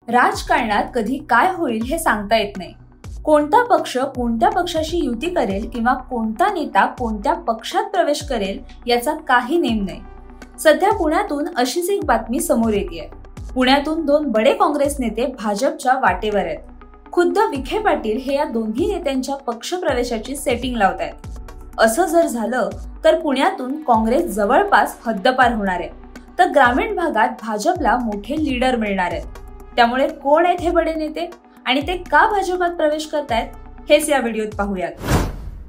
राजकारणात कधी काय होईल हे सांगता येत नाही। कोणता पक्ष कोणत्या पक्षाशी युती करेल किंवा कोणता नेता कोणत्या पक्षात प्रवेश करेल याचा काही नेम नाही। सध्या पुण्यातून अशीच एक बातमी समोर येते। पुण्यातून दोन बडे काँग्रेस नेते भाजपच्या वाटेवर आहेत। खुद्द विखे पाटील हे या दोन्ही नेत्यांच्या पक्ष प्रवेशाची सेटिंग लावतायत। असं जर झालं तर पुण्यातून काँग्रेस जवळपास हद्दपार होणार आहे, तर ग्रामीण भागात भाजपला मोठे लीडर मिळणार आहेत। त्यामुळे कोण आहेत हे बडे नेते आणि ते का भाजपात प्रवेश करतायत हेच या व्हिडिओत पाहूयात।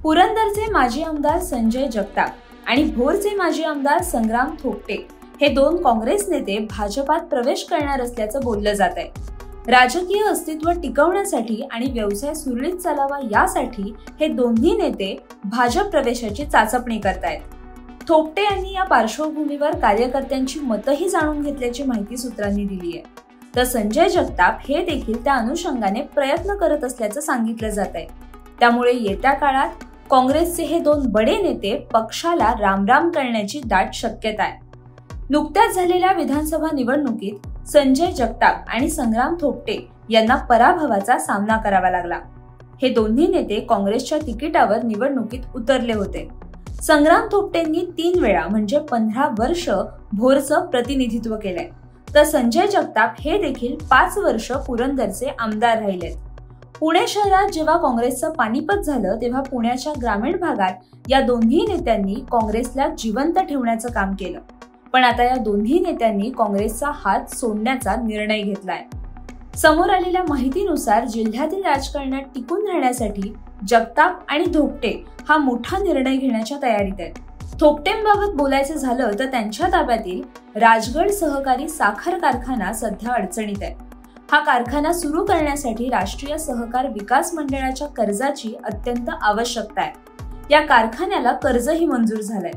पुरंदरचे माजी आमदार संजय जगताप आणि भोरचे माजी आमदार संग्राम थोपटे हे दोन काँग्रेस नेते भाजपात प्रवेश करणार असल्याचं बोललं जात आहे। राजकीय अस्तित्व टिकवण्यासाठी आणि व्यवसाय सुरळीत चालावा यासाठी हे दोन्ही नेते भाजप प्रवेशाची चाचपणी करतायत। थोपटे यांनी या पार्श्वभूमीवर कार्यकर्त्यांची मतही जाणून घेतल्याची माहिती सूत्रांनी दिली आहे, तर संजय जगताप हे देखील त्या अनुषंगाने प्रयत्न करत असल्याचं सांगितलं जात आहे। त्यामुळे येत्या काळात काँग्रेसचे हे दोन बडे नेते पक्षाला रामराम करण्याची दाट शक्यता आहे। नुकत्याच झालेल्या विधानसभा निवडणुकीत संजय जगताप आणि संग्राम थोपटे यांना पराभवाचा सामना करावा लागला। हे दोन्ही नेते काँग्रेसच्या तिकिटावर निवडणुकीत उतरले होते। संग्राम थोपटेंनी 3 वेळा म्हणजे 15 वर्ष भोरचं प्रतिनिधित्व केलंय, तर संजय जगताप हे देखील 5 वर्ष पुरंदरचे आमदार राहिलेत। पुणे शहरात जेव्हा काँग्रेसचं पानिपत झालं तेव्हा पुण्याच्या ग्रामीण भागात या दोन्ही नेत्यांनी काँग्रेसला जिवंत ठेवण्याचं काम केलं, पण आता या दोन्ही नेत्यांनी काँग्रेसचा हात सोडण्याचा निर्णय घेतलाय। समोर आलेल्या माहितीनुसार जिल्ह्यातील राजकारणात टिकून राहण्यासाठी जगताप आणि थोपटे हा मोठा निर्णय घेण्याच्या तयारीत आहेत। थोपटेंबाबत बोलायचं झालं तर त्यांच्या ताब्यातील राजगड सहकारी साखर कारखाना सध्या अडचणीत आहे। हा कारखाना सुरू करण्यासाठी राष्ट्रीय सहकार विकास मंडळाच्या कर्जाची अत्यंत आवश्यकता आहे। या कारखान्याला कर्जही मंजूर झालंय,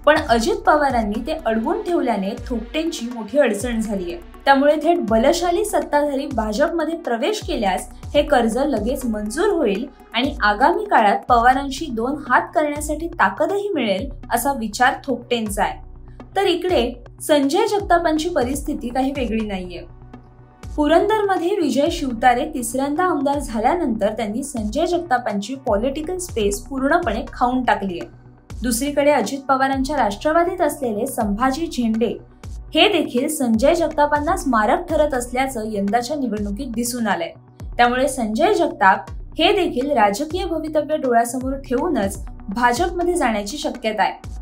पण अजित पवारांनी ते अडवून ठेवल्याने थोपटेंची मोठी अडचण झाली आहे। त्यामुळे थेट बलशाली सत्ताधारी भाजपमध्ये प्रवेश केल्यास हे कर्ज लगेच मंजूर होईल आणि आगामी काळात पवारांशी 2 हात करण्यासाठी ताकदही मिळेल असा विचार थोपटेंचा आहे। तर इकडे संजय जगतापांची परिस्थिती काही वेगळी नाहीये। पुरंदरमध्ये विजय शिवतारे तिसऱ्यांदा आमदार झाल्यानंतर त्यांनी संजय जगतापांची पॉलिटिकल स्पेस पूर्णपणे खाऊन टाकली आहे। दुसरीकडे अजित पवारांच्या राष्ट्रवादीत असलेले संभाजी झेंडे हे देखील संजय जगतापांना मारक ठरत असल्याचं यंदाच्या निवडणुकीत दिसून आलंय। त्यामुळे संजय जगताप हे देखील राजकीय भवितव्य डोळ्यासमोर ठेवूनच भाजपमध्ये जाण्याची शक्यता आहे।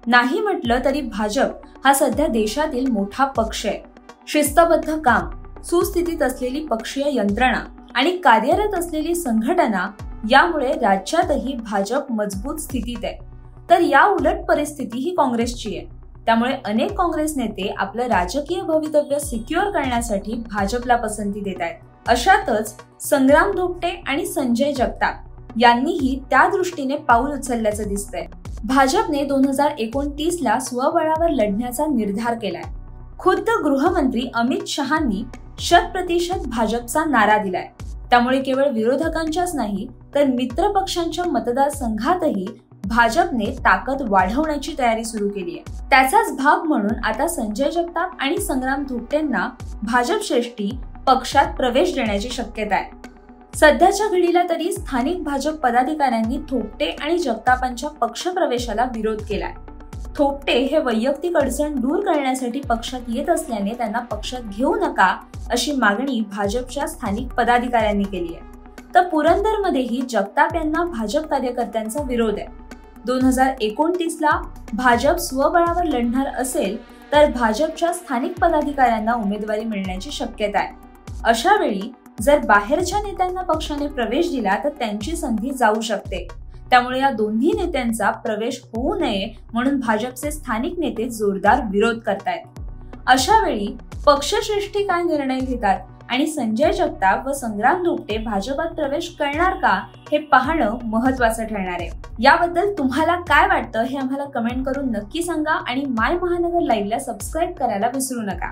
नाही म्हटलं तरी भाजप हा सध्या देशातील मोठा पक्ष आहे। शिस्तबद्ध काम, सुस्थितीत असलेली पक्षीय यंत्रणा आणि कार्यरत असलेली संघटना यामुळे राज्यातही भाजप मजबूत स्थितीत आहे। तर या उलट परिस्थिती ही काँग्रेसची आहे। त्यामुळे अनेक काँग्रेस नेते आपलं राजकीय भवितव्य सिक्युअर करण्यासाठी भाजपला पसंती देत आहेत। अशातच संग्राम थोपटे आणि संजय जगताप यांनीही त्या दृष्टीने पाऊल उचलल्याचं दिसतंय। भाजपने 2029ला स्वबळावर लढण्याचा निर्धार केलाय। खुद्द गृहमंत्री अमित शहांनी 100% भाजपचा नारा दिलाय। त्यामुळे केवळ विरोधकांच्याच नाही तर मित्र पक्षांच्या मतदारसंघातही भाजपने ताकद वाढवण्याची तयारी सुरू केली आहे। त्याचाच भाग म्हणून आता संजय जगताप आणि संग्राम थोपटेंना भाजप श्रेष्ठी पक्षात प्रवेश देण्याची शक्यता आहे। सध्याच्या घडीला तरी स्थानिक भाजप पदाधिकाऱ्यांनी थोपटे आणि जगतापांच्या पक्ष प्रवेशाला विरोध केलाय। थोपटे हे वैयक्तिक अडचण दूर करण्यासाठी पक्षात येत असल्याने त्यांना पक्षात घेऊ नका अशी मागणी भाजपच्या स्थानिक पदाधिकाऱ्यांनी केली आहे। तर पुरंदरमध्येही जगताप यांना भाजप कार्यकर्त्यांचा विरोध आहे। 2029ला भाजप स्वबळावर लढणार असेल तर भाजपच्या स्थानिक पदाधिकाऱ्यांना उमेदवारी मिळण्याची शक्यता आहे। अशा वेळी जर बाहेरच्या नेत्यांना पक्षाने प्रवेश दिला तर त्यांची संधी जाऊ शकते। त्यामुळे या दोन्ही नेत्यांचा प्रवेश होऊ नये म्हणून भाजपचे स्थानिक नेते जोरदार विरोध करतायत। अशा वेळी पक्षश्रेष्ठी काय निर्णय घेतात आणि संजय जगताप व संग्राम थोपटे भाजपात प्रवेश करणार का हे पाहणं महत्त्वाचं ठरणार आहे। याबद्दल तुम्हाला काय वाटतं हे आम्हाला कमेंट करून नक्की सांगा आणि माय महानगर लाईव्हला सबस्क्राईब करायला विसरू नका।